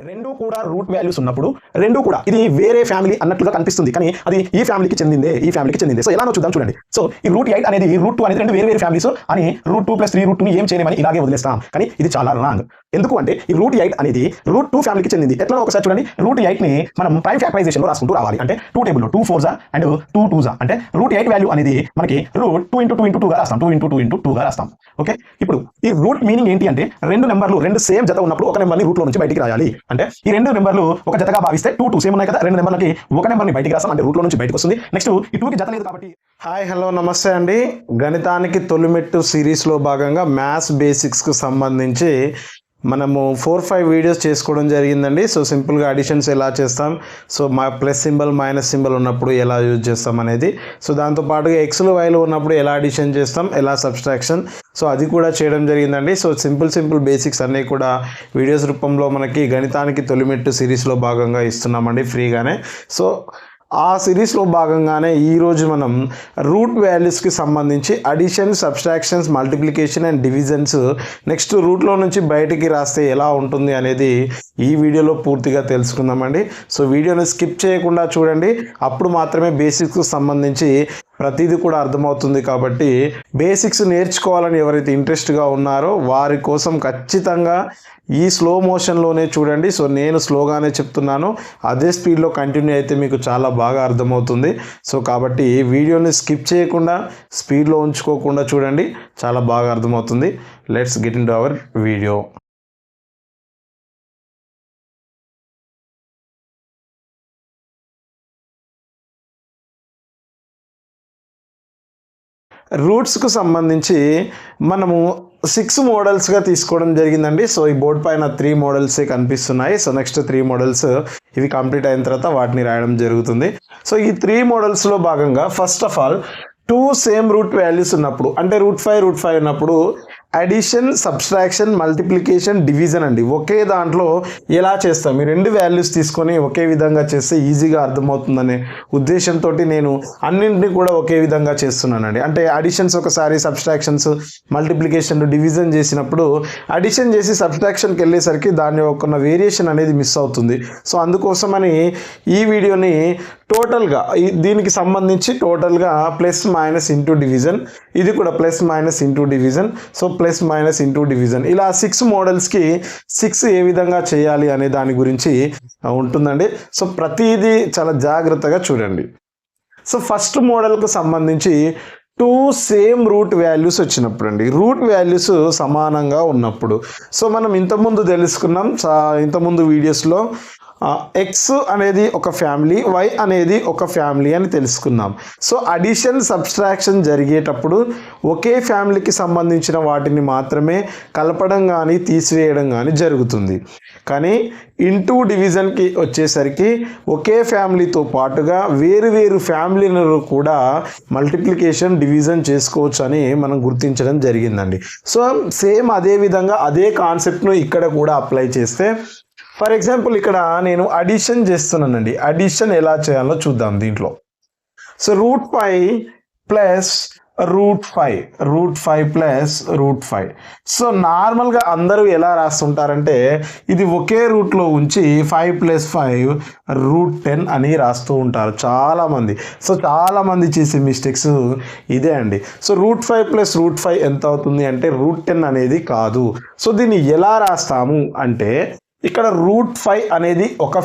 రెండు కూడా route values ఉన్నప్పుడు రెండు కూడా ఇది వేరే ఫ్యామిలీ అన్నట్లుగా కనిపిస్తుంది, కానీ అది ఈ ఫ్యామిలీకి చెందిందే. సో ఎలానో చూద్దాం చూడండి. సో ఈ రూట్ 8 అనేది రూట్ 2 అనేది రెండు వేరే ఫ్యామిలీస్ అని రూట్ 2 + 3 రూట్ 2ని ఏం చేయలేమని ఇలాగే వదిలేస్తాం, కానీ ఇది చాలా రాంగ్. ఎందుకు అంటే ఈ రూట్ 8 అనేది రూట్ 2 ఫ్యామిలీకి చెందింది. ఎట్లా ఒకసారి చూడండి. రూట్ 8ని మనం ప్రైమ్ ఫ్యాక్టరైజేషన్ లో రాసుకుంటూ రావాలి. అంటే 2 టేబుల్లో 2 4s అండ్ 2 2s అంటే రూట్ 8 వాల్యూ అనేది మనకి రూట్ 2 × 2 × 2 గా రాస్తాం. 2 × 2 × 2 గా రాస్తాం. ఓకే, ఇప్పుడు ఈ రూట్ మీనింగ్ ఏంటి అంటే రెండు నెంబర్లు రెండు సేమ్ జత ఉన్నప్పుడు ఒక నెంబర్ని రూట్ లో నుంచి బయటికి రాయాలి. అంటే ఈ రెండు నెంబర్లు ఒక జతగా భావిస్తే 2 2 సేమ్ ఉన్నాయి కదా, రెండు నెంబర్లకి ఒక నెంబర్ని బయటికి రాస్తాం, అంటే రూట్ లో నుంచి బయటకు వస్తుంది. నెక్స్ట్ ఈ 2కి జత లేదు కాబట్టి. హాయ్ హలో నమస్తే అండి. గణితానికి తొలిమెట్టు సిరీస్లో భాగంగా మ్యాథ్స్ బేసిక్స్కు సంబంధించి మనము 4-5 వీడియోస్ చేసుకోవడం జరిగిందండి. సో సింపుల్గా అడిషన్స్ ఎలా చేస్తాం, so plus symbol minus symbol ఉన్నప్పుడు ఎలా యూజ్ చేస్తాం అనేది, సో దాంతోపాటుగా ఎక్స్లు వైలు ఉన్నప్పుడు ఎలా అడిషన్ చేస్తాం, ఎలా సబ్స్ట్రాక్షన్, సో అది కూడా చేయడం జరిగిందండి. సో సింపుల్ బేసిక్స్ అన్నీ కూడా వీడియోస్ రూపంలో మనకి గణితానికి తొలిమెట్టు సిరీస్లో భాగంగా ఇస్తున్నామండి ఫ్రీగానే. సో ఆ సిరీస్లో భాగంగానే ఈరోజు మనం రూట్ వాల్యూస్కి సంబంధించి addition, subtractions, multiplication and divisions next రూట్లో నుంచి బయటికి రాస్తే ఎలా ఉంటుంది అనేది ఈ వీడియోలో పూర్తిగా తెలుసుకుందామండి. సో వీడియోని స్కిప్ చేయకుండా చూడండి, అప్పుడు మాత్రమే బేసిక్స్కి సంబంధించి ప్రతిదీ కూడా అర్థమవుతుంది. కాబట్టి బేసిక్స్ నేర్చుకోవాలని ఎవరైతే ఇంట్రెస్ట్గా ఉన్నారో వారి కోసం ఖచ్చితంగా ఈ స్లో మోషన్లోనే చూడండి. సో నేను స్లోగానే చెప్తున్నాను, అదే స్పీడ్లో కంటిన్యూ అయితే మీకు చాలా బాగా అర్థమవుతుంది. సో కాబట్టి వీడియోని స్కిప్ చేయకుండా స్పీడ్లో ఉంచుకోకుండా చూడండి, చాలా బాగా అర్థమవుతుంది. Let's get into our video. రూట్స్కు సంబంధించి మనము 6 మోడల్స్గా తీసుకోవడం జరిగిందండి. సో ఈ బోర్డు పైన 3 మోడల్సే కనిపిస్తున్నాయి. సో నెక్స్ట్ 3 మోడల్స్ ఇవి కంప్లీట్ అయిన తర్వాత వాటిని రాయడం జరుగుతుంది. సో ఈ 3 మోడల్స్లో భాగంగా first of all 2 same root values ఉన్నప్పుడు, అంటే రూట్ 5 ఉన్నప్పుడు అడిషన్, సబ్స్ట్రాక్షన్, మల్టిప్లికేషన్, డివిజన్ అండి ఒకే దాంట్లో ఎలా చేస్తాం, ఈ రెండు వాల్యూస్ తీసుకొని ఒకే విధంగా చేస్తే ఈజీగా అర్థమవుతుందనే ఉద్దేశంతో నేను అన్నింటినీ కూడా ఒకే విధంగా చేస్తున్నానండి. అంటే అడిషన్స్ ఒకసారి, సబ్స్ట్రాక్షన్స్, మల్టిప్లికేషన్, డివిజన్ చేసినప్పుడు అడిషన్ చేసి సబ్స్ట్రాక్షన్కి వెళ్ళేసరికి దాని ఒక వేరియేషన్ అనేది మిస్ అవుతుంది. సో అందుకోసమని ఈ వీడియోని టోటల్గా దీనికి సంబంధించి టోటల్గా ప్లస్ మైనస్ ఇంటూ డివిజన్, ఇది కూడా plus minus into division, so plus minus into division, ఇలా 6 మోడల్స్కి 6 ఏ విధంగా చేయాలి అనే దాని గురించి ఉంటుందండి. సో ప్రతిదీ చాలా జాగ్రత్తగా చూడండి. సో ఫస్ట్ మోడల్కు సంబంధించి 2 సేమ్ రూట్ వాల్యూస్ వచ్చినప్పుడు అండి, రూట్ వాల్యూస్ సమానంగా ఉన్నప్పుడు, సో మనం ఇంతకుముందు తెలుసుకున్నాం ఇంతకుముందు వీడియోస్లో ఎక్స్ అనేది ఒక ఫ్యామిలీ, వై అనేది ఒక ఫ్యామిలీ అని తెలుసుకున్నాం. సో అడిషన్, సబ్స్ట్రాక్షన్ జరిగేటప్పుడు ఒకే ఫ్యామిలీకి సంబంధించిన వాటిని మాత్రమే కలపడం కానీ తీసివేయడం కానీ జరుగుతుంది. కానీ ఇంటూ డివిజన్కి వచ్చేసరికి ఒకే ఫ్యామిలీతో పాటుగా వేరు ఫ్యామిలీలను కూడా మల్టిప్లికేషన్, డివిజన్ చేసుకోవచ్చు అని మనం గుర్తించడం జరిగిందండి. సో సేమ్ అదే విధంగా అదే కాన్సెప్ట్ను ఇక్కడ కూడా అప్లై చేస్తే, ఫర్ ఎగ్జాంపుల్ ఇక్కడ నేను అడిషన్ చేస్తున్నానండి. అడిషన్ ఎలా చేయాలో చూద్దాం దీంట్లో. So root 5 plus root 5 plus root 5. So నార్మల్గా అందరూ ఎలా రాస్తుంటారంటే ఇది ఒకే రూట్లో ఉంచి 5 + 5 రూట్ 10 అని రాస్తూ ఉంటారు చాలామంది. సో చాలామంది చేసే మిస్టేక్స్ ఇదే అండి. సో రూట్ 5 ప్లస్ రూట్ 5 ఎంత అవుతుంది అంటే రూట్ 10 అనేది కాదు. సో దీన్ని ఎలా రాస్తాము అంటే ఇక్కడ రూట్ 5 అనేది ఒక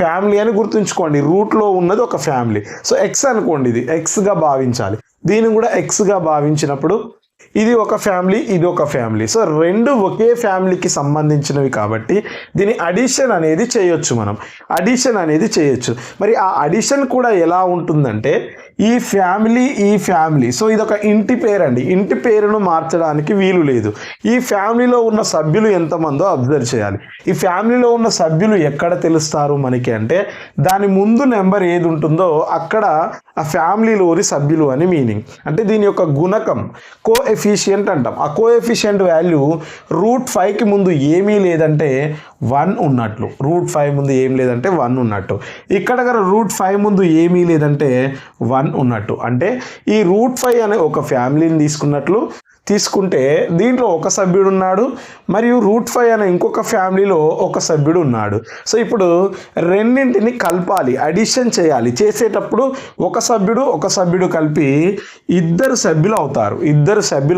ఫ్యామిలీ అని గుర్తుంచుకోండి. రూట్లో ఉన్నది ఒక ఫ్యామిలీ. సో ఎక్స్ అనుకోండి, ఇది ఎక్స్గా భావించాలి. దీన్ని కూడా ఎక్స్గా భావించినప్పుడు ఇది ఒక ఫ్యామిలీ, ఇది ఒక ఫ్యామిలీ. సో రెండు ఒకే ఫ్యామిలీకి సంబంధించినవి కాబట్టి దీని అడిషన్ అనేది చేయొచ్చు, మనం అడిషన్ అనేది చేయొచ్చు. మరి ఆ అడిషన్ కూడా ఎలా ఉంటుందంటే ఈ ఫ్యామిలీ సో ఇది ఒక ఇంటి పేరు అండి. ఇంటి పేరును మార్చడానికి వీలు లేదు. ఈ ఫ్యామిలీలో ఉన్న సభ్యులు ఎంతమందో అబ్జర్వ్ చేయాలి. ఈ ఫ్యామిలీలో ఉన్న సభ్యులు ఎక్కడ తెలుస్తారు మనకి అంటే దాని ముందు నెంబర్ ఏది ఉంటుందో అక్కడ ఆ ఫ్యామిలీలోని సభ్యులు అని మీనింగ్. అంటే దీని యొక్క గుణకం కోఎఫిషియంట్ అంటాం. ఆ కోఎఫిషియంట్ వాల్యూ రూట్ 5కి ముందు ఏమీ లేదంటే 1 ఉన్నట్లు. రూట్ 5 ముందు ఏం లేదంటే 1 ఉన్నట్టు. ఇక్కడ రూట్ 5 ముందు ఏమీ లేదంటే 1 ఉన్నట్టు. అంటే ఈ రూట్ 5 అనే ఒక ఫ్యామిలీని తీసుకున్నట్లు, తీసుకుంటే దీంట్లో ఒక సభ్యుడు ఉన్నాడు మరియు √5 అనే ఇంకొక ఫ్యామిలీలో ఒక సభ్యుడు ఉన్నాడు. సో ఇప్పుడు రెండింటిని కలపాలి, అడిషన్ చేయాలి. చేసేటప్పుడు ఒక సభ్యుడు కలిపి ఇద్దరు సభ్యులు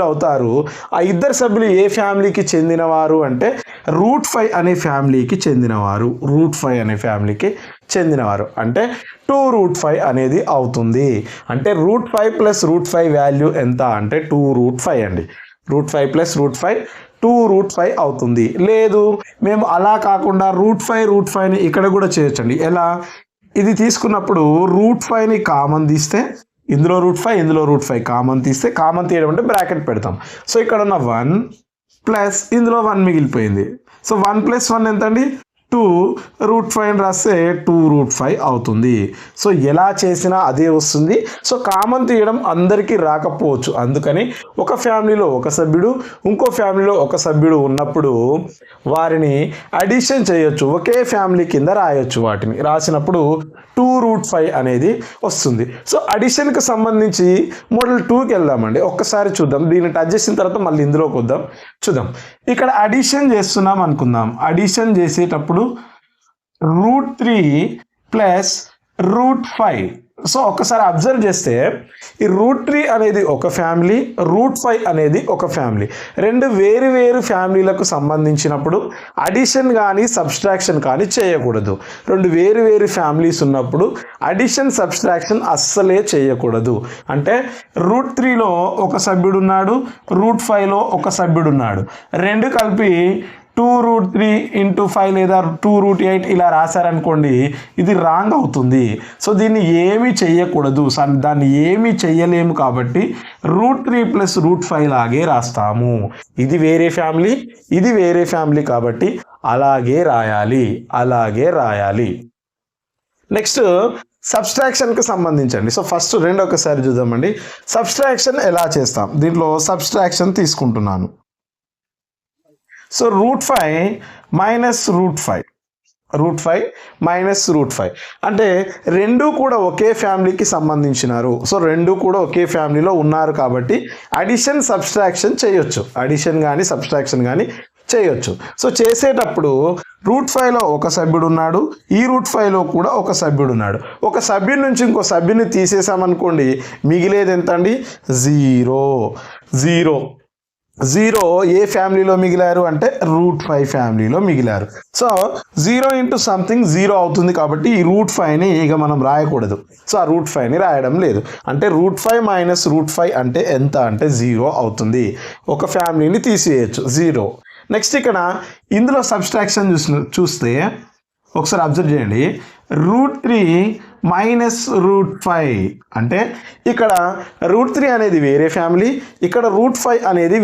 అవుతారు. ఆ ఇద్దరు సభ్యులు ఏ ఫ్యామిలీకి చెందినవారు అంటే √5 అనే ఫ్యామిలీకి చెందినవారు అంటే 2√5 అనేది అవుతుంది. అంటే √5 ప్లస్ √5 వాల్యూ ఎంత అంటే 2√5 అండి. √5 ప్లస్ √5 2√5 అవుతుంది. లేదు మేము అలా కాకుండా √5ని ఇక్కడ కూడా చేయొచ్చండి. ఎలా? ఇది తీసుకున్నప్పుడు √5ని కామన్ తీస్తే ఇందులో √5 కామన్ తీస్తే, కామన్ తీయడం అంటే బ్రాకెట్ పెడతాం. సో ఇక్కడ ఉన్న 1 ప్లస్ ఇందులో 1 మిగిలిపోయింది. సో 1 ప్లస్ 1 ఎంత అండి? 2√5 రాస్తే 2√5 అవుతుంది. సో ఎలా చేసినా అదే వస్తుంది. సో కామన్ తీయడం అందరికీ రాకపోవచ్చు, అందుకని ఒక ఫ్యామిలీలో ఒక సభ్యుడు ఇంకో ఫ్యామిలీలో ఒక సభ్యుడు ఉన్నప్పుడు వారిని అడిషన్ చేయొచ్చు, ఒకే ఫ్యామిలీ కింద రాయొచ్చు. వాటిని రాసినప్పుడు 2√5 అనేది వస్తుంది. సో అడిషన్కి సంబంధించి మోడల్ 2కి వెళ్దామండి. ఒక్కసారి చూద్దాం. దీన్ని టచ్ చేసిన తర్వాత మళ్ళీ ఇందులోకి వద్దాం, చూద్దాం. ఇక్కడ అడిషన్ చేస్తున్నాం అనుకుందాం. అడిషన్ చేసేటప్పుడు √3 ప్లస్ √5. సో ఒక్కసారి అబ్జర్వ్ చేస్తే ఈ √3 అనేది ఒక ఫ్యామిలీ, √5 అనేది ఒక ఫ్యామిలీ. రెండు వేరు ఫ్యామిలీలకు సంబంధించినప్పుడు అడిషన్ కానీ సబ్స్ట్రాక్షన్ కానీ చేయకూడదు. రెండు వేరు ఫ్యామిలీస్ ఉన్నప్పుడు అడిషన్ సబ్స్ట్రాక్షన్ అస్సలే చేయకూడదు. అంటే √3లో ఒక సభ్యుడు ఉన్నాడు, √5లో ఒక సభ్యుడు ఉన్నాడు. రెండు కలిపి 2√3 × 5 లేదా 2√8 ఇలా రాశారనుకోండి, ఇది రాంగ్ అవుతుంది. సో దీన్ని ఏమీ చెయ్యకూడదు, దాన్ని ఏమీ చెయ్యలేము. కాబట్టి √3 ప్లస్ √5 లాగే రాస్తాము. ఇది వేరే ఫ్యామిలీ, ఇది వేరే ఫ్యామిలీ కాబట్టి అలాగే రాయాలి. నెక్స్ట్ సబ్స్ట్రాక్షన్కి సంబంధించండి. సో ఫస్ట్ ఒకసారి చూద్దామండి. సబ్స్ట్రాక్షన్ ఎలా చేస్తాం? దీంట్లో సబ్స్ట్రాక్షన్ తీసుకుంటున్నాను. సో √5 మైనస్ √5 అంటే రెండు కూడా ఒకే ఫ్యామిలీకి సంబంధించినారు. సో రెండు కూడా ఒకే ఫ్యామిలీలో ఉన్నారు కాబట్టి అడిషన్ సబ్స్ట్రాక్షన్ చేయొచ్చు. అడిషన్ కానీ సబ్స్ట్రాక్షన్ కానీ చేయొచ్చు. సో చేసేటప్పుడు √5లో ఒక సభ్యుడు ఉన్నాడు, ఈ √5లో కూడా ఒక సభ్యుడు ఉన్నాడు. ఒక సభ్యుడి నుంచి ఇంకో సభ్యుని తీసేసామనుకోండి, మిగిలేది ఎంత అండి? 0 ఏ ఫ్యామిలీలో మిగిలారు అంటే √5 ఫ్యామిలీలో మిగిలారు. సో 0 × సంథింగ్ 0 అవుతుంది కాబట్టి ఈ √5ని ఇక మనం రాయకూడదు. సో ఆ √5ని రాయడం లేదు. అంటే √5 మైనస్ √5 అంటే ఎంత అంటే 0 అవుతుంది. ఒక ఫ్యామిలీని తీసేయచ్చు, 0. నెక్స్ట్ ఇక్కడ ఇందులో సబ్స్ట్రాక్షన్ చూస్తే ఒకసారి అబ్జర్వ్ చేయండి. √3 మైనస్ √5 అంటే ఇక్కడ √3 అనేది వేరే ఫ్యామిలీ, ఇక్కడ √5 అనేది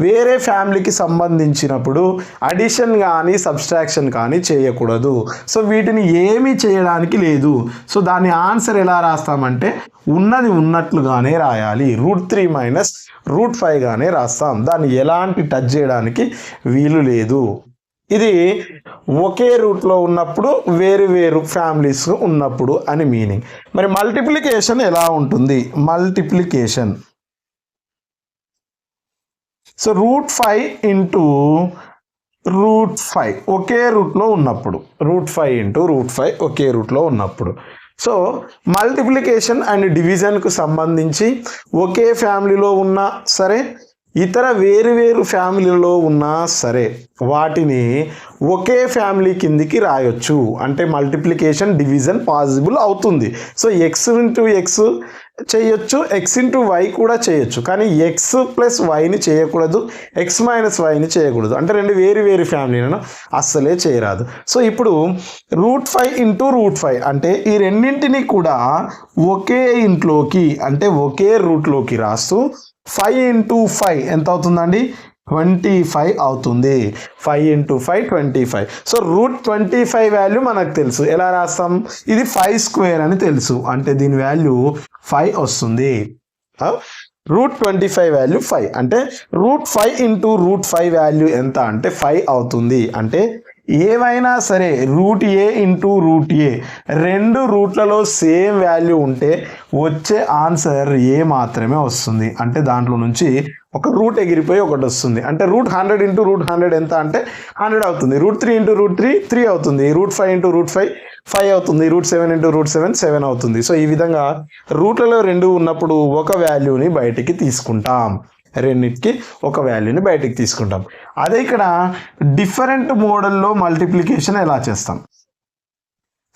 వేరే ఫ్యామిలీకి సంబంధించినప్పుడు అడిషన్ కానీ సబ్స్ట్రాక్షన్ కానీ చేయకూడదు. సో వీటిని ఏమీ చేయడానికి లేదు. సో దాని ఆన్సర్ ఎలా రాస్తామంటే ఉన్నది ఉన్నట్లుగానే రాయాలి. √3 మైనస్ √5 గానే రాస్తాం. దాన్ని ఎలాంటి టచ్ చేయడానికి వీలు లేదు. ఇది ఒకే రూట్లో ఉన్నప్పుడు వేరు ఫ్యామిలీస్ ఉన్నప్పుడు అని మీనింగ్. మరి మల్టిప్లికేషన్ ఎలా ఉంటుంది? మల్టిప్లికేషన్ సో √5 × √5 ఒకే రూట్లో ఉన్నప్పుడు, √5 × √5 ఒకే రూట్లో ఉన్నప్పుడు. సో మల్టిప్లికేషన్ అండ్ డివిజన్కు సంబంధించి ఒకే ఫ్యామిలీలో ఉన్నా సరే, ఇతర వేరు ఫ్యామిలీలో ఉన్నా సరే వాటిని ఒకే ఫ్యామిలీ కిందికి రాయొచ్చు. అంటే మల్టిప్లికేషన్ డివిజన్ పాసిబుల్ అవుతుంది. సో x × x చేయొచ్చు, x × y కూడా చేయొచ్చు. కానీ x + yని చేయకూడదు, x - yని చేయకూడదు. అంటే రెండు వేరు ఫ్యామిలీలను అస్సలే చేయరాదు. సో ఇప్పుడు √5 × √5 అంటే ఈ రెండింటిని కూడా ఒకే ఇంట్లోకి అంటే ఒకే రూట్లోకి రాస్తూ 5 × 5 ఎంత అవుతుందండి? 25 అవుతుంది. 5 × 5 25. సో √25 వాల్యూ మనకు తెలుసు. ఎలా రాస్తాం? ఇది 5² అని తెలుసు. అంటే దీని వాల్యూ 5 వస్తుంది. √25 వాల్యూ 5 అంటే √5 × √5 వాల్యూ ఎంత అంటే 5 అవుతుంది. అంటే ఏవైనా సరే రూట్ ఏ ఇంటూ రూట్ ఏ రెండు రూట్లలో సేమ్ వాల్యూ ఉంటే వచ్చే ఆన్సర్ ఏ మాత్రమే వస్తుంది. అంటే దాంట్లో నుంచి ఒక రూట్ ఎగిరిపోయి ఒకటి వస్తుంది. అంటే రూట్ 100 ఇంటూ రూట్ 100 ఎంత అంటే 100 అవుతుంది. రూట్ 3 ఇంటూ రూట్ 3 3 అవుతుంది. రూట్ 5 ఇంటూ రూట్ 5 5 అవుతుంది. రూట్ 7 ఇంటూ రూట్ 7 7 అవుతుంది. సో ఈ విధంగా రూట్లలో రెండు ఉన్నప్పుడు ఒక వాల్యూని బయటికి తీసుకుంటాం. రెండింటికి ఒక వాల్యూని బయటికి తీసుకుంటాం. అదే ఇక్కడ డిఫరెంట్ మోడల్లో మల్టిప్లికేషన్ ఎలా చేస్తాం?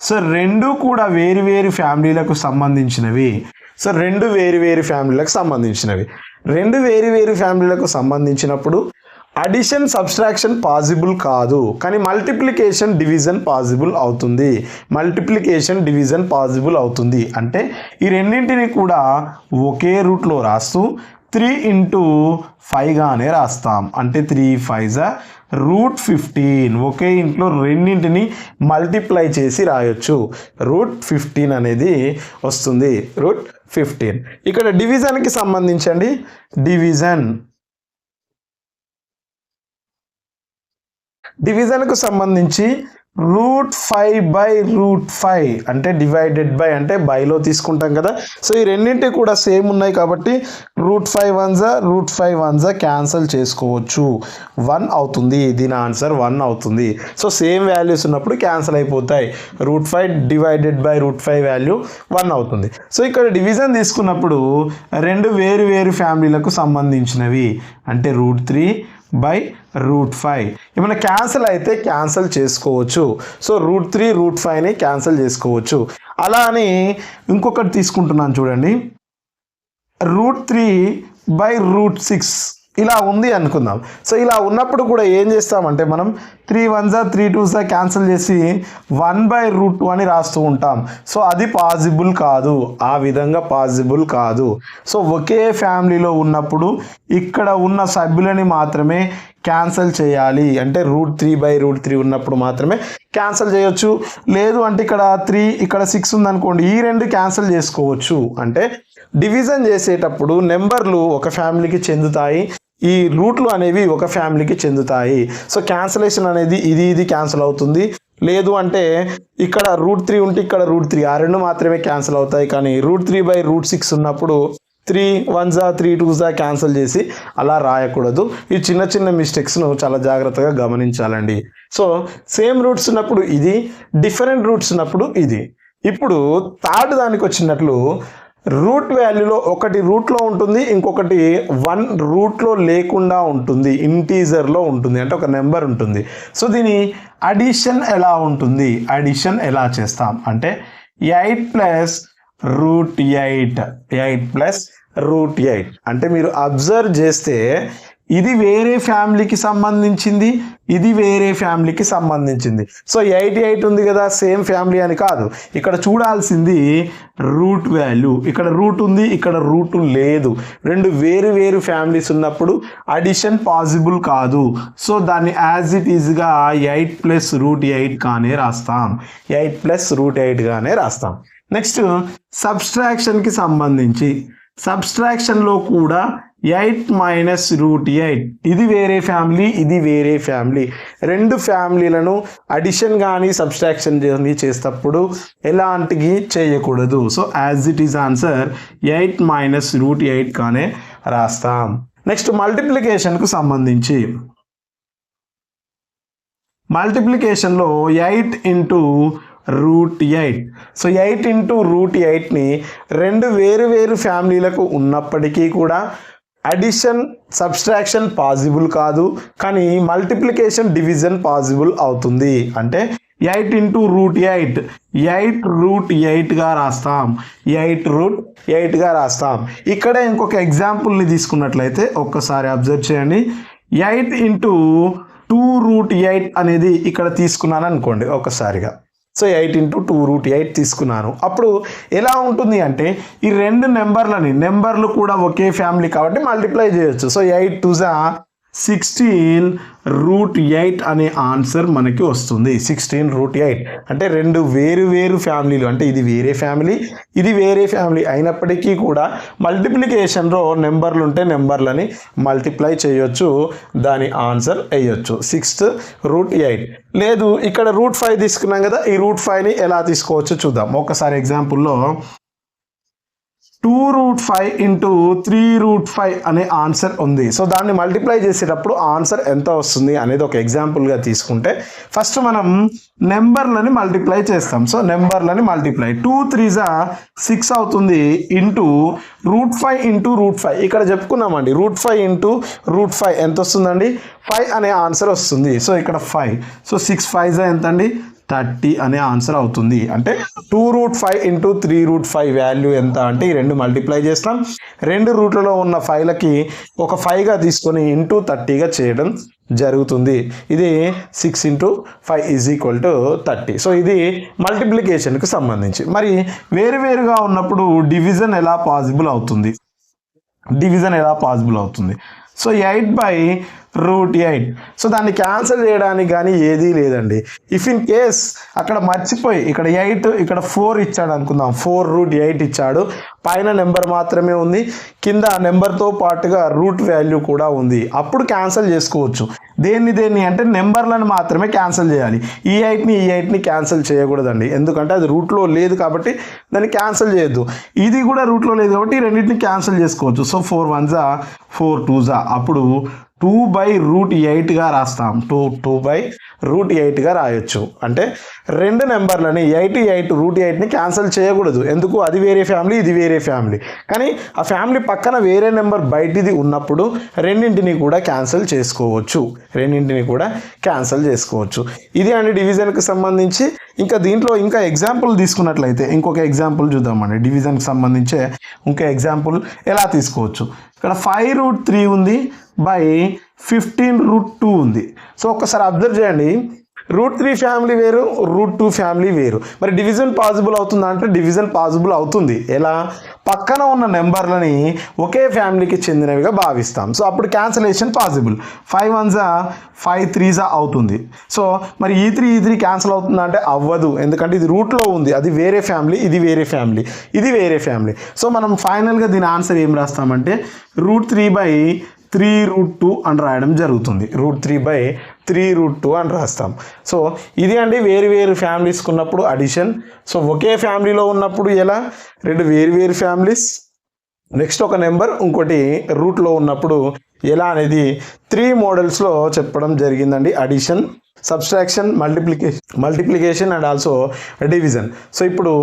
సో రెండు కూడా వేరు వేరు ఫ్యామిలీలకు సంబంధించినవి. సో రెండు వేరు వేరు ఫ్యామిలీలకు సంబంధించినవి. రెండు వేరు వేరు ఫ్యామిలీలకు సంబంధించినప్పుడు అడిషన్ సబ్స్ట్రాక్షన్ పాసిబుల్ కాదు, కానీ మల్టిప్లికేషన్ డివిజన్ పాసిబుల్ అవుతుంది. మల్టిప్లికేషన్ డివిజన్ పాసిబుల్ అవుతుంది. అంటే ఈ రెండింటిని కూడా ఒకే రూట్లో రాస్తూ 3 ఇంటూ 5గానే రాస్తాం. అంటే 3 5 రూట్ 15. ఒకే ఇంట్లో రెండింటిని మల్టిప్లై చేసి రాయొచ్చు. రూట్ 15 అనేది వస్తుంది. రూట్ 15. ఇక్కడ డివిజన్కి సంబంధించండి. డివిజన్కు సంబంధించి రూట్ 5/√5 అంటే డివైడెడ్ బై అంటే బైలో తీసుకుంటాం కదా. సో ఈ రెండింటి కూడా సేమ్ ఉన్నాయి కాబట్టి రూట్ 5 1 క్యాన్సల్ చేసుకోవచ్చు. 1 అవుతుంది. దీని ఆన్సర్ 1 అవుతుంది. సో సేమ్ వాల్యూస్ ఉన్నప్పుడు క్యాన్సల్ అయిపోతాయి. Root 5 divided by root 5 value 1 అవుతుంది. సో ఇక్కడ డివిజన్ తీసుకున్నప్పుడు రెండు వేరు వేరు ఫ్యామిలీలకు సంబంధించినవి. అంటే రూట్ 3/√5. ఏమైనా క్యాన్సిల్ అయితే క్యాన్సిల్ చేసుకోవచ్చు. సో రూట్ 3 రూట్ 5ని క్యాన్సిల్ చేసుకోవచ్చు. అలా అని ఇంకొకటి తీసుకుంటున్నాను చూడండి. రూట్ 3/√6 ఇలా ఉంది అనుకుందాం. సో ఇలా ఉన్నప్పుడు కూడా ఏం చేస్తామంటే మనం 3 1 3 2 క్యాన్సిల్ చేసి 1/√2 అని రాస్తూ ఉంటాం. సో అది పాసిబుల్ కాదు. ఆ విధంగా పాసిబుల్ కాదు. సో ఒకే ఫ్యామిలీలో ఉన్నప్పుడు ఇక్కడ ఉన్న సభ్యులని మాత్రమే క్యాన్సిల్ చేయాలి. అంటే రూట్ 3/√3 ఉన్నప్పుడు మాత్రమే క్యాన్సిల్ చేయొచ్చు. లేదు అంటే ఇక్కడ 3 ఇక్కడ 6 ఉందనుకోండి, ఈ రెండు క్యాన్సిల్ చేసుకోవచ్చు. అంటే డివిజన్ చేసేటప్పుడు నెంబర్లు ఒక ఫ్యామిలీకి చెందుతాయి, ఈ రూట్లు అనేవి ఒక ఫ్యామిలీకి చెందుతాయి. సో క్యాన్సిలేషన్ అనేది ఇది క్యాన్సిల్ అవుతుంది. లేదు అంటే ఇక్కడ రూట్ 3 ఉంటే ఇక్కడ రూట్ 3 ఆ రెండు మాత్రమే క్యాన్సిల్ అవుతాయి. కానీ రూట్ 3/√6 ఉన్నప్పుడు 3 1 3 2 క్యాన్సిల్ చేసి అలా రాయకూడదు. ఈ చిన్న చిన్న మిస్టేక్స్ను చాలా జాగ్రత్తగా గమనించాలండి. సో సేమ్ రూట్స్ ఉన్నప్పుడు ఇది, డిఫరెంట్ రూట్స్ ఉన్నప్పుడు ఇది. ఇప్పుడు థర్డ్ దానికి వచ్చినట్లు రూట్ వాల్యూలో ఒకటి రూట్లో ఉంటుంది, ఇంకొకటి 1 రూట్లో లేకుండా ఉంటుంది, ఇంటీజర్లో ఉంటుంది. అంటే ఒక నెంబర్ ఉంటుంది. సో దీని అడిషన్ ఎలా ఉంటుంది? అడిషన్ ఎలా చేస్తాం అంటే 8 + √8 అంటే మీరు అబ్జర్వ్ చేస్తే ఇది వేరే ఫ్యామిలీకి సంబంధించింది, ఇది వేరే ఫ్యామిలీకి సంబంధించింది. సో 8 ఉంది కదా, సేమ్ ఫ్యామిలీ అని కాదు. ఇక్కడ చూడాల్సింది రూట్ వాల్యూ. ఇక్కడ రూట్ ఉంది, ఇక్కడ రూట్ లేదు. రెండు వేరు వేరు ఫ్యామిలీస్ ఉన్నప్పుడు అడిషన్ పాసిబుల్ కాదు. సో దాన్ని యాజ్ ఇట్ ఈజ్గా 8 + √8 గానే రాస్తాం. 8 + √8 గానే రాస్తాం. నెక్స్ట్ సబ్స్ట్రాక్షన్కి సంబంధించి సబ్స్ట్రాక్షన్లో కూడా 8 - √8 ఇది వేరే ఫ్యామిలీ, ఇది వేరే ఫ్యామిలీ. రెండు ఫ్యామిలీలను అడిషన్ కానీ సబ్స్ట్రాక్షన్ కానీ చేసేటప్పుడు ఎలాంటివి చేయకూడదు. So as it is answer 8 - √8 గానే రాస్తాం. నెక్స్ట్ మల్టిప్లికేషన్కు సంబంధించి మల్టిప్లికేషన్లో 8 × √8. సో 8 × √8ని రెండు వేరు వేరు ఫ్యామిలీలకు ఉన్నప్పటికీ కూడా అడిషన్ సబ్స్ట్రాక్షన్ పాసిబుల్ కాదు, కానీ మల్టిప్లికేషన్ డివిజన్ పాసిబుల్ అవుతుంది. అంటే 8 × √8 8√8గా రాస్తాం. 8√8గా రాస్తాం. ఇక్కడ ఇంకొక ఎగ్జాంపుల్ని తీసుకున్నట్లయితే ఒక్కసారి అబ్జర్వ్ చేయండి. 8 × 2√8 అనేది ఇక్కడ తీసుకున్నాను అనుకోండి ఒకసారిగా. సో 8 × 2√8 తీసుకున్నాను. అప్పుడు ఎలా ఉంటుంది అంటే ఈ రెండు నెంబర్లు కూడా ఒకే ఫ్యామిలీ కాబట్టి మల్టిప్లై చేయొచ్చు. సో 8 2 16√8 అనే ఆన్సర్ మనకి వస్తుంది. 16√8 అంటే రెండు వేరు వేరు ఫ్యామిలీలు, అంటే ఇది వేరే ఫ్యామిలీ, ఇది వేరే ఫ్యామిలీ అయినప్పటికీ కూడా మల్టిప్లికేషన్లో నెంబర్లు ఉంటే నెంబర్లని మల్టిప్లై చేయొచ్చు, దాని ఆన్సర్ వేయొచ్చు 6√8. లేదు ఇక్కడ √5 తీసుకున్నాం కదా, ఈ √5ని ఎలా తీసుకోవచ్చు చూద్దాం. ఒకసారి ఎగ్జాంపుల్లో 2√5 ఇంటూ 3√5 అనే ఆన్సర్ ఉంది. సో దాన్ని మల్టిప్లై చేసేటప్పుడు ఆన్సర్ ఎంత వస్తుంది అనేది ఒక ఎగ్జాంపుల్గా తీసుకుంటే ఫస్ట్ మనం నెంబర్లని మల్టిప్లై చేస్తాం. సో నెంబర్లని మల్టిప్లై 2 3s 6 అవుతుంది ఇంటూ √5 ఇంటూ √5. ఇక్కడ చెప్పుకున్నామండి √5 ఇంటూ √5 ఎంత వస్తుందండి, 5 అనే ఆన్సర్ వస్తుంది. సో ఇక్కడ 5, సో 6 5s ఎంత అండి, 30 అనే ఆన్సర్ అవుతుంది. అంటే 2√5 ఇంటూ 3√5 వాల్యూ ఎంత అంటే ఈ రెండు మల్టిప్లై చేస్తాం, రెండు రూట్లలో ఉన్న 5లకి ఒక 5గా తీసుకొని ఇంటూ 30గా చేయడం జరుగుతుంది. ఇది 6 into 5 is equal to 30. So ఇది మల్టిప్లికేషన్కి సంబంధించి. మరి వేరువేరుగా ఉన్నప్పుడు డివిజన్ ఎలా పాసిబుల్ అవుతుంది, డివిజన్ ఎలా పాసిబుల్ అవుతుంది? సో 8/√8. సో దాన్ని క్యాన్సిల్ చేయడానికి కానీ ఏదీ లేదండి. ఇఫ్ ఇన్ కేస్ అక్కడ మర్చిపోయి ఇక్కడ 8 ఇక్కడ 4 ఇచ్చాడు అనుకుందాం, 4√8 ఇచ్చాడు, పైన నెంబర్ మాత్రమే ఉంది, కింద నెంబర్తో పాటుగా రూట్ వాల్యూ కూడా ఉంది, అప్పుడు క్యాన్సిల్ చేసుకోవచ్చు. దేన్ని అంటే నెంబర్లను మాత్రమే క్యాన్సిల్ చేయాలి. ఈ 8ని క్యాన్సిల్ చేయకూడదండి, ఎందుకంటే అది రూట్లో లేదు కాబట్టి దాన్ని క్యాన్సిల్ చేయొద్దు. ఇది కూడా రూట్లో లేదు కాబట్టి ఈ రెండింటిని క్యాన్సిల్ చేసుకోవచ్చు. సో 4 1s 4 2s, అప్పుడు 2/√8గా రాస్తాం. 2/√8గా రాయొచ్చు. అంటే రెండు నెంబర్లని 8/8 క్యాన్సిల్ చేయకూడదు, ఎందుకు, అది వేరే ఫ్యామిలీ, ఇది వేరే ఫ్యామిలీ. కానీ ఆ ఫ్యామిలీ పక్కన వేరే నెంబర్ బయటిది ఉన్నప్పుడు రెండింటిని కూడా క్యాన్సిల్ చేసుకోవచ్చు, ఇది అండి డివిజన్కి సంబంధించి. ఇంకా దీంట్లో ఇంకా ఎగ్జాంపుల్ తీసుకున్నట్లయితే ఇంకొక ఎగ్జాంపుల్ చూద్దామండి. డివిజన్కి సంబంధించే ఇంకో ఎగ్జాంపుల్ ఎలా తీసుకోవచ్చు. ఇక్కడ 5√3 ఉంది బై 15√2 ఉంది. సో ఒక్కసారి అబ్జర్వ్ చేయండి, √3 ఫ్యామిలీ వేరు, √2 ఫ్యామిలీ వేరు. మరి డివిజన్ పాసిబుల్ అవుతుందా అంటే డివిజన్ పాసిబుల్ అవుతుంది. ఎలా, పక్కన ఉన్న నెంబర్లని ఒకే ఫ్యామిలీకి చెందినవిగా భావిస్తాం. సో అప్పుడు క్యాన్సిలేషన్ పాసిబుల్. 5 1s 5 3s అవుతుంది. సో మరి ఈ 3 క్యాన్సిల్ అవుతుందా అంటే అవ్వదు, ఎందుకంటే ఇది రూట్లో ఉంది, అది వేరే ఫ్యామిలీ, ఇది వేరే ఫ్యామిలీ, ఇది వేరే ఫ్యామిలీ. సో మనం ఫైనల్గా దీని ఆన్సర్ ఏం రాస్తామంటే √3/3√2 అని రాయడం జరుగుతుంది. √3/3√2 అని రాస్తాం. సో ఇది అండి వేరు ఫ్యామిలీస్కి ఉన్నప్పుడు అడిషన్. సో ఒకే ఫ్యామిలీలో ఉన్నప్పుడు ఎలా, రెండు వేరు ఫ్యామిలీస్, నెక్స్ట్ ఒక నెంబర్ ఇంకోటి రూట్లో ఉన్నప్పుడు ఎలా అనేది 3 మోడల్స్లో చెప్పడం జరిగిందండి. Addition, subtraction, multiplication and also division. So ఇప్పుడు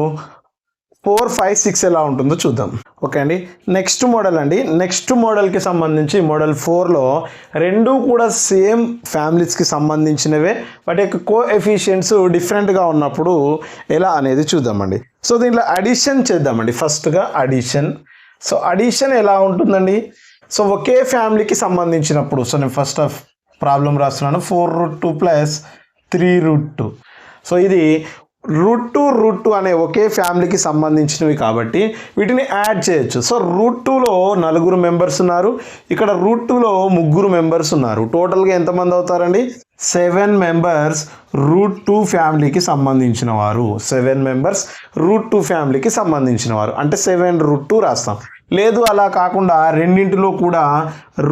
4 5 6 ఎలా ఉంటుందో చూద్దాం. ఓకే అండి, నెక్స్ట్ మోడల్ అండి. నెక్స్ట్ మోడల్కి సంబంధించి మోడల్ 4లో రెండు కూడా సేమ్ ఫ్యామిలీస్కి సంబంధించినవే, వాటి యొక్క కోఎఫిషియెంట్స్ డిఫరెంట్గా ఉన్నప్పుడు ఎలా అనేది చూద్దామండి. సో దీంట్లో అడిషన్ చేద్దామండి. ఫస్ట్గా అడిషన్. సో అడిషన్ ఎలా ఉంటుందండి, సో ఒకే ఫ్యామిలీకి సంబంధించినప్పుడు, సో నేను ఫస్ట్ ప్రాబ్లం రాస్తున్నాను, 4√2 ప్లస్ 3√2. సో ఇది √2 అనే ఒకే ఫ్యామిలీకి సంబంధించినవి కాబట్టి వీటిని యాడ్ చేయొచ్చు. సో √2లో 4 మెంబర్స్ ఉన్నారు, ఇక్కడ √2లో 3 మెంబర్స్ ఉన్నారు. టోటల్గా ఎంతమంది అవుతారండి, 7 మెంబర్స్ √2 ఫ్యామిలీకి సంబంధించిన వారు. 7 మెంబర్స్ √2 ఫ్యామిలీకి సంబంధించిన వారు, అంటే 7√2 రాస్తాం. లేదు అలా కాకుండా రెండింటిలో కూడా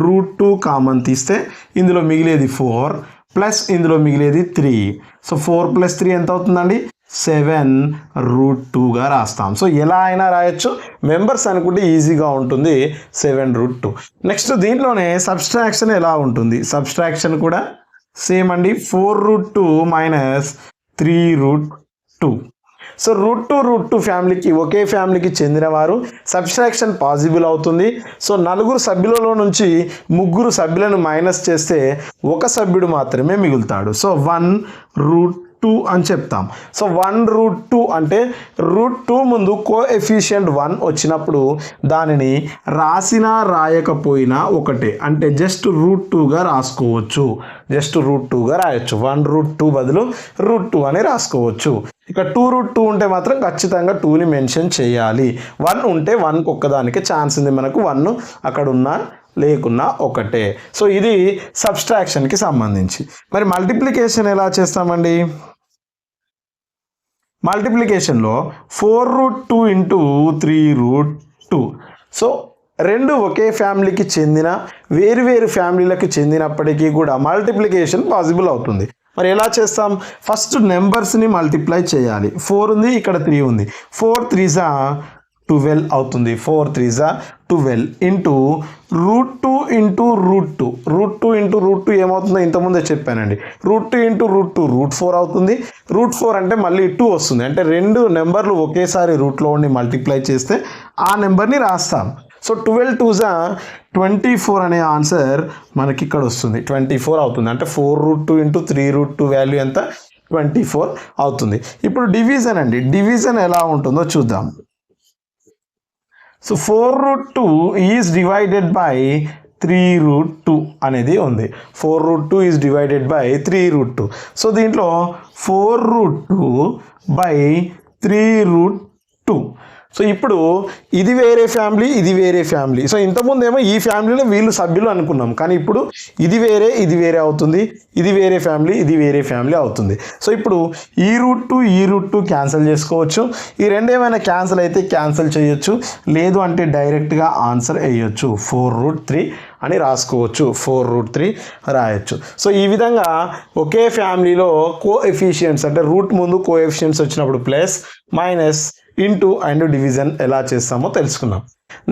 √2 కామన్ తీస్తే ఇందులో మిగిలేది 4 ప్లస్ ఇందులో మిగిలేది 3. సో 4 + 3 ఎంత అవుతుందండి, 7√2గా రాస్తాం. సో ఎలా అయినా రాయొచ్చు, మెంబర్స్ అనుకుంటే ఈజీగా ఉంటుంది 7√2. నెక్స్ట్ దీంట్లోనే సబ్స్ట్రాక్షన్ ఎలా ఉంటుంది, సబ్స్ట్రాక్షన్ కూడా సేమ్ అండి, 4√2 మైనస్ 3√2. సో √2 ఫ్యామిలీకి ఒకే ఫ్యామిలీకి చెందినవారు, సబ్స్ట్రాక్షన్ పాసిబుల్ అవుతుంది. సో 4 సభ్యులలో నుంచి 3 సభ్యులను మైనస్ చేస్తే ఒక సభ్యుడు మాత్రమే మిగులుతాడు. సో 1√2 అని చెప్తాం. సో 1√2 అంటే √2 ముందు కోఎఫిషియంట్ 1 వచ్చినప్పుడు దానిని రాసినా రాయకపోయినా ఒకటే, అంటే జస్ట్ √2గా రాసుకోవచ్చు, రాయొచ్చు. 1√2 బదులు √2 అని రాసుకోవచ్చు. ఇక 2√2 ఉంటే మాత్రం ఖచ్చితంగా 2ని మెన్షన్ చేయాలి. 1 ఉంటే 1కి ఒక్కదానికి ఛాన్స్ ఉంది మనకు, 1 అక్కడ ఉన్నా లేకున్నా ఒకటే. సో ఇది సబ్స్ట్రాక్షన్కి సంబంధించి. మరి మల్టిప్లికేషన్ ఎలా చేస్తామండి? మల్టిప్లికేషన్లో 4√2 ఇంటూ 3√2. సో రెండు ఒకే ఫ్యామిలీకి చెందిన వేరు ఫ్యామిలీలకు చెందినప్పటికీ కూడా మల్టిప్లికేషన్ పాసిబుల్ అవుతుంది. మరి ఎలా చేస్తాం? ఫస్ట్ నెంబర్స్ని మల్టిప్లై చేయాలి. 4 ఉంది, ఇక్కడ 3 ఉంది. 4 3s 12 అవుతుంది. 4 3s 12 ఇంటూ √2 ఇంటూ √2. √2 ఇంటూ √2 ఏమవుతుందో ఇంతకుముందే చెప్పానండి. √2 ఇంటూ √2 √4 అవుతుంది. √4 అంటే మళ్ళీ 2 వస్తుంది. అంటే రెండు నెంబర్లు ఒకేసారి రూట్లో ఉండి మల్టిప్లై చేస్తే ఆ నెంబర్ని రాస్తాం. సో 12 2s 24 అనే ఆన్సర్ మనకి ఇక్కడ వస్తుంది. 24 అవుతుంది. అంటే 4√2 ఇంటూ 3√2 వాల్యూ ఎంత? 24 అవుతుంది. ఇప్పుడు డివిజన్ అండి. డివిజన్ ఎలా ఉంటుందో చూద్దాం. సో 4√2 ఈజ్ డివైడెడ్ బై 3√2 అనేది ఉంది. 4√2 ఈజ్ డివైడెడ్ బై 3√2. సో దీంట్లో 4√2 బై 3√2. సో ఇప్పుడు ఇది వేరే ఫ్యామిలీ, ఇది వేరే ఫ్యామిలీ. సో ఇంతకుముందు ఏమో ఈ ఫ్యామిలీలో వీళ్ళు సభ్యులు అనుకున్నాం, కానీ ఇప్పుడు ఇది వేరే అవుతుంది, ఇది వేరే ఫ్యామిలీ, ఇది వేరే ఫ్యామిలీ అవుతుంది. సో ఇప్పుడు ఈ √2 క్యాన్సిల్ చేసుకోవచ్చు. ఈ రెండు ఏమైనా క్యాన్సిల్ అయితే క్యాన్సిల్ చేయొచ్చు, లేదు అంటే డైరెక్ట్గా ఆన్సర్ వేయొచ్చు. 4√3 అని రాసుకోవచ్చు. 4√3 రాయొచ్చు. సో ఈ విధంగా ఒకే ఫ్యామిలీలో కోఎఫిషియెంట్స్ అంటే రూట్ ముందు కోఎఫిషియెంట్స్ వచ్చినప్పుడు plus minus into and division ఎలా చేస్తామో తెలుసుకుందాం.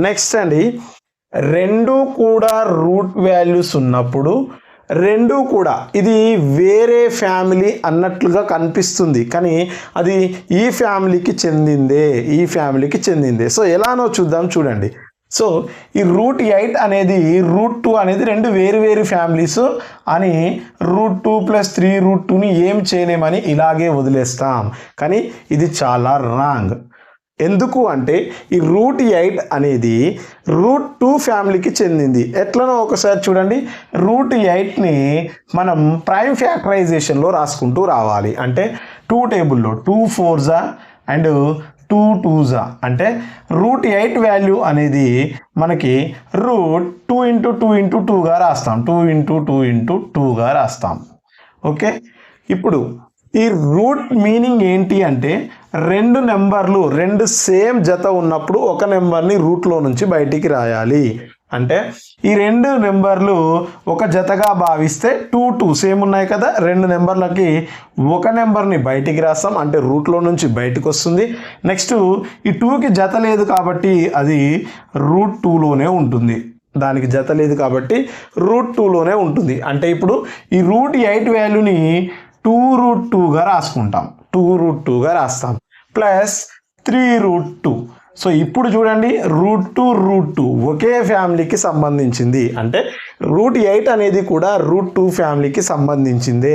నెక్స్ట్ అండి, రెండు కూడా రూట్ వాల్యూస్ ఉన్నప్పుడు రెండు కూడా ఇది వేరే ఫ్యామిలీ అన్నట్లుగా కనిపిస్తుంది, కానీ అది ఈ ఫ్యామిలీకి చెందిందే. సో ఎలానో చూద్దాం చూడండి. సో ఈ √8 అనేది √2 అనేది రెండు వేరు ఫ్యామిలీస్ అని √2 + 3√2ని ఏం చేయలేమని ఇలాగే వదిలేస్తాం. కానీ ఇది చాలా రాంగ్. ఎందుకు అంటే ఈ √8 అనేది √2 ఫ్యామిలీకి చెందింది. ఎట్లనో ఒకసారి చూడండి. √8ని మనం ప్రైమ్ ఫ్యాక్టరైజేషన్లో రాసుకుంటూ రావాలి. అంటే 2 టేబుల్లో 2 4s అండ్ 2 2s అంటే √8 వాల్యూ అనేది మనకి √2 × 2 × 2గా రాస్తాం. 2 × 2 × 2గా రాస్తాం. ఓకే, ఇప్పుడు ఈ రూట్ మీనింగ్ ఏంటి అంటే రెండు నెంబర్లు రెండు సేమ్ జత ఉన్నప్పుడు ఒక నెంబర్ని రూట్లో నుంచి బయటికి రాయాలి. అంటే ఈ రెండు నెంబర్లు ఒక జతగా భావిస్తే 2 2 సేమ్ ఉన్నాయి కదా, రెండు నెంబర్లకి ఒక నెంబర్ని బయటికి రాస్తాం, అంటే రూట్లో నుంచి బయటకు వస్తుంది. నెక్స్ట్ ఈ 2కి జత లేదు కాబట్టి అది √2లోనే ఉంటుంది. దానికి జత లేదు కాబట్టి √2లోనే ఉంటుంది. అంటే ఇప్పుడు ఈ √8 వాల్యూని 2√2గా రాసుకుంటాం. 2√2గా రాస్తాం ప్లస్ 3√2. సో ఇప్పుడు చూడండి, √2 ఒకే ఫ్యామిలీకి సంబంధించింది. అంటే √8 అనేది కూడా √2 ఫ్యామిలీకి సంబంధించిందే.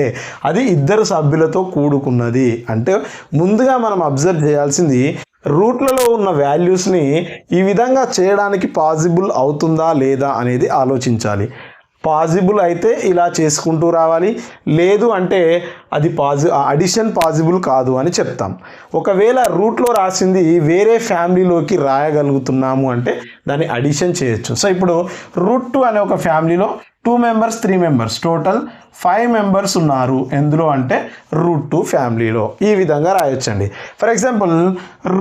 అది ఇద్దరు సభ్యులతో కూడుకున్నది. అంటే ముందుగా మనం అబ్జర్వ్ చేయాల్సింది రూట్లలో ఉన్న వాల్యూస్ని ఈ విధంగా చేయడానికి పాసిబుల్ అవుతుందా లేదా అనేది ఆలోచించాలి. పాసిబుల్ అయితే ఇలా చేసుకుంటూ రావాలి, లేదు అంటే అది అడిషన్ పాసిబుల్ కాదు అని చెప్తాం. ఒకవేళ రూట్లో రాసింది వేరే ఫ్యామిలీలోకి రాయగలుగుతున్నాము అంటే దాన్ని అడిషన్ చేయొచ్చు. సో ఇప్పుడు √2 అనే ఒక ఫ్యామిలీలో 2 members 3 members టోటల్ 5 members ఉన్నారు. ఎందులో అంటే √2 ఫ్యామిలీలో. ఈ విధంగా రాయొచ్చండి. ఫర్ ఎగ్జాంపుల్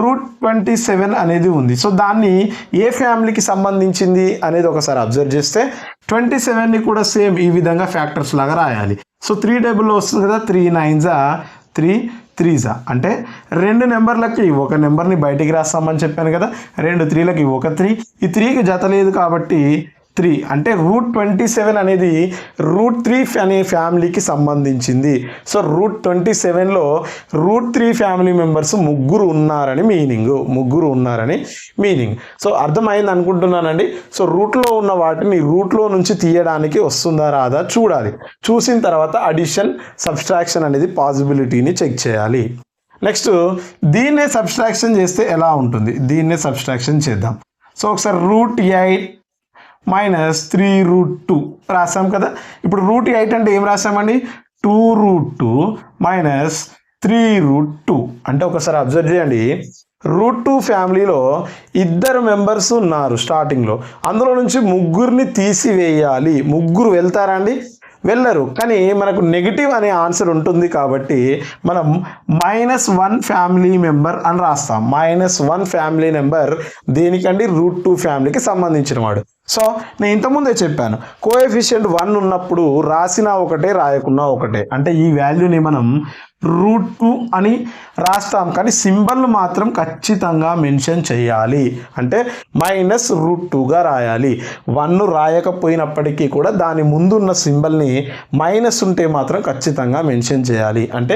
√27 అనేది ఉంది. సో దాన్ని ఏ ఫ్యామిలీకి సంబంధించింది అనేది ఒకసారి అబ్జర్వ్ చేస్తే 27ని కూడా సేమ్ ఈ విధంగా ఫ్యాక్టర్స్ లాగా రాయాలి. సో 3 టేబుల్లో వస్తుంది కదా, 3 9s 3 3s అంటే రెండు నెంబర్లకి ఒక నెంబర్ని బయటికి రాస్తామని చెప్పాను కదా, రెండు 3లకి ఒక 3, ఈ 3కి జత లేదు కాబట్టి 3 అంటే √27 అనేది √3 అనే ఫ్యామిలీకి సంబంధించింది. సో √27లో √3 ఫ్యామిలీ మెంబర్స్ ముగ్గురు ఉన్నారని మీనింగ్. సో అర్థమైంది అనుకుంటున్నానండి. సో రూట్లో ఉన్న వాటిని రూట్లో నుంచి తీయడానికి వస్తుందా రాదా చూడాలి. చూసిన తర్వాత అడిషన్ సబ్స్ట్రాక్షన్ అనేది పాసిబిలిటీని చెక్ చేయాలి. నెక్స్ట్ దీన్నే సబ్స్ట్రాక్షన్ చేస్తే ఎలా ఉంటుంది, దీన్నే సబ్స్ట్రాక్షన్ చేద్దాం. సో ఒకసారి √8 మైనస్ 3√2 రాసాం కదా. ఇప్పుడు √8 అంటే ఏం రాసామండి, 2√2 మైనస్ 3√2 అంటే ఒకసారి అబ్జర్వ్ చేయండి. రూట్ 2 ఫ్యామిలీలో ఇద్దరు మెంబర్స్ ఉన్నారు స్టార్టింగ్లో, అందులో నుంచి ముగ్గురిని తీసివేయాలి. ముగ్గురు వెళ్తారా అండి? వెళ్ళరు. కానీ మనకు నెగిటివ్ అనే ఆన్సర్ ఉంటుంది కాబట్టి మనం -1 ఫ్యామిలీ మెంబర్ అని రాస్తాం. -1 ఫ్యామిలీ మెంబర్ దేనికండి? రూట్ 2 ఫ్యామిలీకి సంబంధించిన వాడు. సో నేను ఇంతకుముందే చెప్పాను, కోఎఫిషియంట్ 1 ఉన్నప్పుడు రాసినా ఒకటే రాయకున్నా ఒకటే. అంటే ఈ వాల్యూని మనం రూట్ 2 అని రాస్తాం, కానీ సింబల్ మాత్రం ఖచ్చితంగా మెన్షన్ చేయాలి. అంటే -√2గా రాయాలి. 1 రాయకపోయినప్పటికీ కూడా దాని ముందున్న సింబల్ని మైనస్ ఉంటే మాత్రం ఖచ్చితంగా మెన్షన్ చేయాలి. అంటే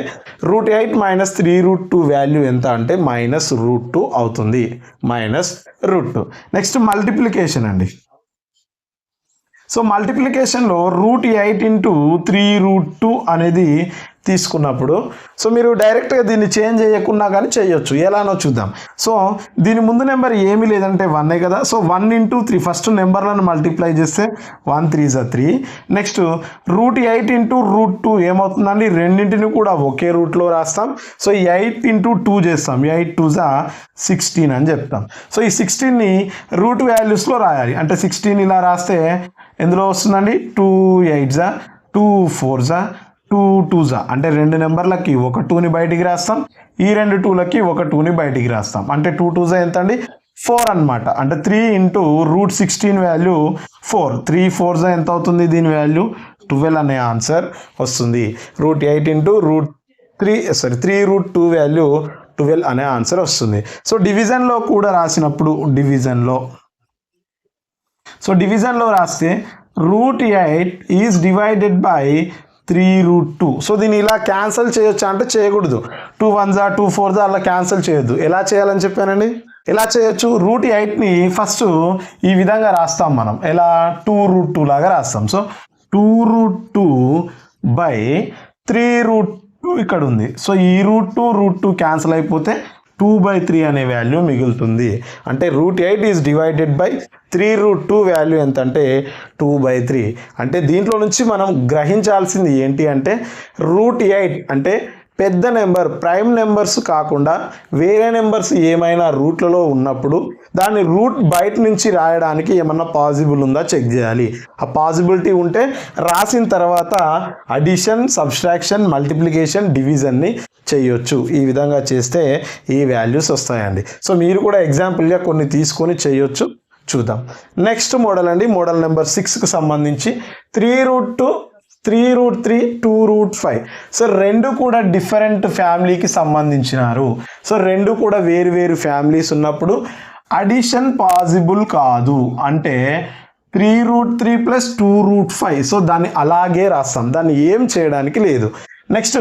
√8 - 3√2 వాల్యూ ఎంత అంటే -√2 అవుతుంది. -√2. నెక్స్ట్ మల్టిప్లికేషన్ అండి. సో మల్టిప్లికేషన్లో √8 × 3√2 అనేది తీసుకున్నప్పుడు సో మీరు డైరెక్ట్గా దీన్ని చేంజ్ చేయకుండా కానీ చేయొచ్చు. ఎలానో చూద్దాం. సో దీని ముందు నెంబర్ ఏమీ లేదంటే 1 కదా. సో 1 × 3 ఫస్ట్ నెంబర్లను మల్టిప్లై చేస్తే 1 3 = 3. నెక్స్ట్ √8 × √2 ఏమవుతుందండి? రెండింటిని కూడా ఒకే రూట్లో రాస్తాం. సో 8 × 2 చేస్తాం. 8 2 = 16 అని చెప్తాం. సో ఈ 16ని రూట్ వాల్యూస్లో రాయాలి. అంటే 16 ఇలా రాస్తే ఎందులో వస్తుందండి? 2 8 2 4 2 2 అంటే రెండు నెంబర్లకి ఒక 2ని బయటికి రాస్తాం. ఈ రెండు 2లకి ఒక 2ని బయటికి రాస్తాం. అంటే 2 2 ఎంత అండి? 4 అనమాట. అంటే 3 × √16 వాల్యూ 4. 3 4 ఎంత అవుతుంది? దీని వాల్యూ 12 అనే ఆన్సర్ వస్తుంది. √8 × 3√2 వాల్యూ 12 అనే ఆన్సర్ వస్తుంది. సో డివిజన్లో కూడా రాసినప్పుడు డివిజన్లో రాస్తే √8 ఈజ్ డివైడెడ్ బై 3√2. సో దీన్ని ఇలా క్యాన్సిల్ చేయొచ్చా అంటే చేయకూడదు. 2 1 2 4 అలా క్యాన్సిల్ చేయొద్దు. ఎలా చేయాలని చెప్పానండి? ఎలా చేయొచ్చు? √8ని ఫస్ట్ ఈ విధంగా రాస్తాం మనం. ఎలా? 2√2 లాగా రాస్తాం. సో 2√2 బై 3√2 ఇక్కడ ఉంది. సో ఈ √2 క్యాన్సిల్ అయిపోతే 2/3 అనే వాల్యూ మిగులుతుంది. అంటే √8 ఈజ్ డివైడెడ్ బై 3√2 వాల్యూ ఎంత అంటే 2/3. అంటే దీంట్లో నుంచి మనం గ్రహించాల్సింది ఏంటి అంటే √8 అంటే పెద్ద నెంబర్, ప్రైమ్ నెంబర్స్ కాకుండా వేరే నెంబర్స్ ఏమైనా రూట్లలో ఉన్నప్పుడు దాన్ని రూట్ బయట నుంచి రాయడానికి ఏమన్నా పాసిబుల్ ఉందా చెక్ చేయాలి. ఆ పాసిబిలిటీ ఉంటే రాసిన తర్వాత అడిషన్, సబ్స్ట్రాక్షన్, మల్టిప్లికేషన్, డివిజన్ని చేయొచ్చు. ఈ విధంగా చేస్తే ఈ వాల్యూస్ వస్తాయండి. సో మీరు కూడా ఎగ్జాంపుల్గా కొన్ని తీసుకొని చేయొచ్చు. చూద్దాం. నెక్స్ట్ మోడల్ అండి. మోడల్ నెంబర్ 6కి సంబంధించి 3√2 3√3 2√5. సో రెండు కూడా డిఫరెంట్ ఫ్యామిలీకి సంబంధించినారు. సో రెండు కూడా వేరు వేరు ఫ్యామిలీస్ ఉన్నప్పుడు అడిషన్ పాసిబుల్ కాదు. అంటే 3√3 + 2√5. సో దాన్ని అలాగే రాస్తాం, దాన్ని ఏం చేయడానికి లేదు. నెక్స్ట్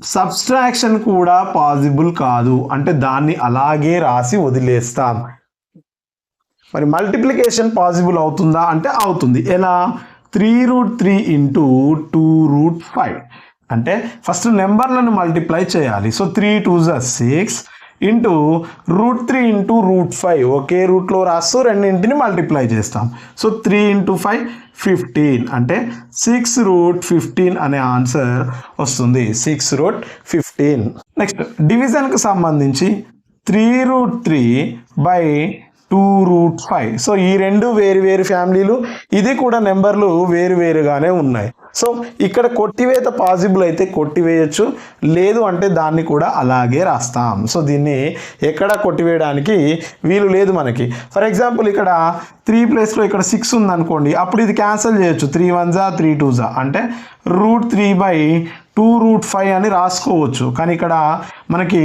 సబ్స్ట్రాక్షన్ కూడా పాసిబుల్ కాదు. అంటే దాన్ని అలాగే రాసి వదిలేస్తాం. మరి మల్టిప్లికేషన్ పాసిబుల్ అవుతుందా అంటే అవుతుంది. ఎలా? 3√3 × 2√5. అంటే ఫస్ట్ నెంబర్లను మల్టిప్లై చేయాలి. సో 3 2 6 ఇంటూ √3 × √5 ఒకే రూట్లో రాస్తూ రెండింటిని మల్టిప్లై చేస్తాం. సో 3 × 5 15. అంటే 6√15 అనే ఆన్సర్ వస్తుంది. 6√15. నెక్స్ట్ డివిజన్కి సంబంధించి 3√3 బై 2√5. సో ఈ రెండు వేరు వేరు ఫ్యామిలీలు, ఇది కూడా నెంబర్లు వేరు వేరుగానే ఉన్నాయి. సో ఇక్కడ కొట్టివేత పాసిబుల్ అయితే కొట్టివేయచ్చు, లేదు అంటే దాన్ని కూడా అలాగే రాస్తాం. సో దీన్ని ఎక్కడ కొట్టివేయడానికి వీలు లేదు మనకి. ఫర్ ఎగ్జాంపుల్ ఇక్కడ 3 ప్లేస్లో ఇక్కడ 6 ఉందనుకోండి, అప్పుడు ఇది క్యాన్సిల్ చేయొచ్చు. 3 1 3 2 అంటే √3/2√5 అని రాసుకోవచ్చు. కానీ ఇక్కడ మనకి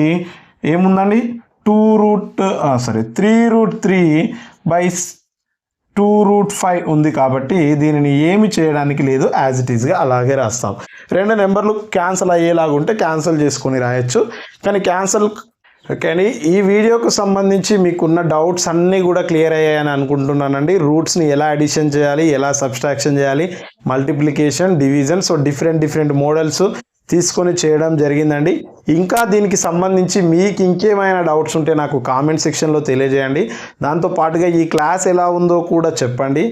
ఏముందండి? 3√3/2√5 ఉంది కాబట్టి దీనిని ఏమి చేయడానికి లేదు, యాజ్ ఇట్ ఈస్గా అలాగే రాస్తాం. రెండు నెంబర్లు క్యాన్సిల్ అయ్యేలాగా ఉంటే క్యాన్సిల్ చేసుకొని రాయొచ్చు. కానీ ఈ వీడియోకు సంబంధించి మీకున్న డౌట్స్ అన్నీ కూడా క్లియర్ అయ్యాయని అనుకుంటున్నానండి. రూట్స్ని ఎలా అడిషన్ చేయాలి, ఎలా సబ్స్ట్రాక్షన్ చేయాలి, multiplication, division, so different models తీసుకొని చేయడం జరిగిందండి. ఇంకా దీనికి సంబంధించి మీకు ఇంకేమైనా డౌట్స్ ఉంటే నాకు కామెంట్ సెక్షన్లో తెలియజేయండి. దాంతోపాటుగా ఈ క్లాస్ ఎలా ఉందో కూడా చెప్పండి.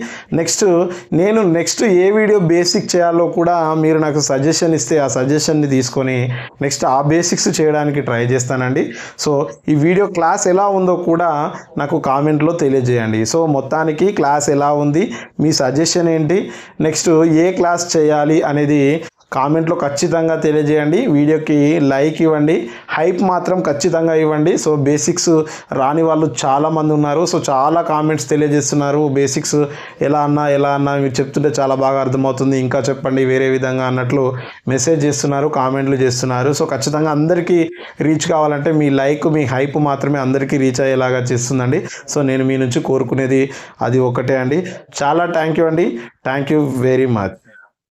నేను నెక్స్ట్ ఏ వీడియో బేసిక్ చేయాలో కూడా మీరు నాకు సజెషన్ ఇస్తే ఆ సజెషన్ని తీసుకొని నెక్స్ట్ ఆ బేసిక్స్ చేయడానికి ట్రై చేస్తానండి. సో ఈ వీడియో క్లాస్ ఎలా ఉందో కూడా నాకు కామెంట్లో తెలియజేయండి. సో మొత్తానికి క్లాస్ ఎలా ఉంది, మీ సజెషన్ ఏంటి, నెక్స్ట్ ఏ క్లాస్ చేయాలి అనేది కామెంట్లో ఖచ్చితంగా తెలియజేయండి. వీడియోకి లైక్ ఇవ్వండి, హైప్ మాత్రం ఖచ్చితంగా ఇవ్వండి. సో బేసిక్స్ రాని వాళ్ళు చాలామంది ఉన్నారు. సో చాలా కామెంట్స్ తెలియజేస్తున్నారు, బేసిక్స్ ఎలా అన్నా మీరు చెప్తుంటే చాలా బాగా అర్థమవుతుంది, ఇంకా చెప్పండి వేరే విధంగా అన్నట్లు మెసేజ్ చేస్తున్నారు, కామెంట్లు చేస్తున్నారు. సో ఖచ్చితంగా అందరికీ రీచ్ కావాలంటే మీ లైక్, మీ హైప్ మాత్రమే అందరికీ రీచ్ అయ్యేలాగా చేస్తుందండి. సో నేను మీ నుంచి కోరుకునేది అది ఒకటే అండి. చాలా థ్యాంక్ యూ అండి. Thank you very much.